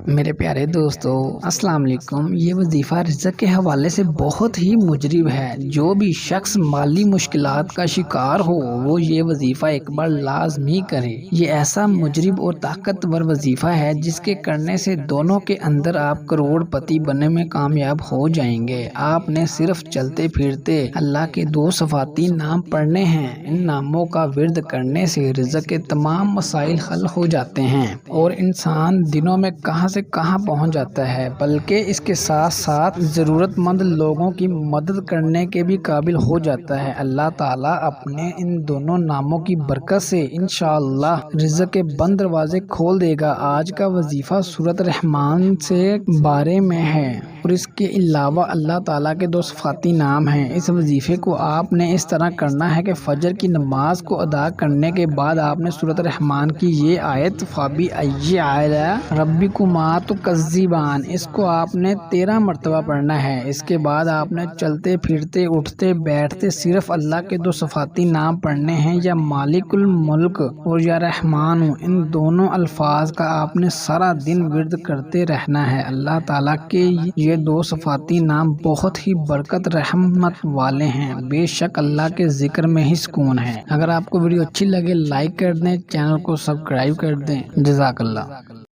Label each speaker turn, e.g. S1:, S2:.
S1: میرے پیارے دوستو السلام علیکم۔ یہ وظیفہ رزق کے حوالے سے بہت ہی مجرب ہے۔ جو بھی شخص مالی مشکلات کا شکار ہو وہ یہ وظیفہ ایک بار لازمی کرے۔ یہ ایسا مجرب اور طاقتور وظیفہ ہے جس کے کرنے سے دونوں کے اندر آپ کروڑ پتی بننے میں کامیاب ہو جائیں گے۔ آپ نے صرف چلتے پھرتے اللہ کے 2 صفاتی نام پڑھنے ہیں۔ ان ناموں کا ورد کرنے سے رزق کے تمام مسائل حل ہو جاتے ہیں اور انسان دنوں میں کہاں سے کہاں پہنچ جاتا ہے، بلکہ اس کے ساتھ ساتھ ضرورت مند لوگوں کی مدد کرنے کے بھی قابل ہو جاتا ہے۔ اللہ تعالیٰ اپنے ان دونوں ناموں کی برکت سے انشاءاللہ رزق کے بند دروازے کھول دے گا۔ آج کا وظیفہ سورۃ الرحمن سے بارے میں ہے اور اس کے علاوہ اللہ تعالیٰ کے 2 صفاتی نام ہیں۔ اس وظیفے کو آپ نے اس طرح کرنا ہے کہ فجر کی نماز کو ادا کرنے کے بعد آپ نے سورۃ الرحمن کی یہ آیت فَبِأَيِّ آلَاءِ رَبِّكُمَا تُكَذِّبَانِ اس کو آپ نے 13 مرتبہ پڑھنا ہے۔ اس کے بعد آپ نے چلتے پھرتے اٹھتے بیٹھتے صرف اللہ کے 2 صفاتی نام پڑھنے ہیں، یا مالک الملک اور یا رحمان۔ ان دونوں الفاظ کا آپ نے سارا دن ورد کرتے رہنا ہے۔ اللہ تعالیٰ کے یہ 2 صفاتی نام بہت ہی برکت رحمت والے ہیں۔ بے شک اللہ کے ذکر میں ہی سکون ہے۔ اگر آپ کو ویڈیو اچھی لگے لائک کر دیں، چینل کو سبسکرائب کر دیں۔ جزاک اللہ۔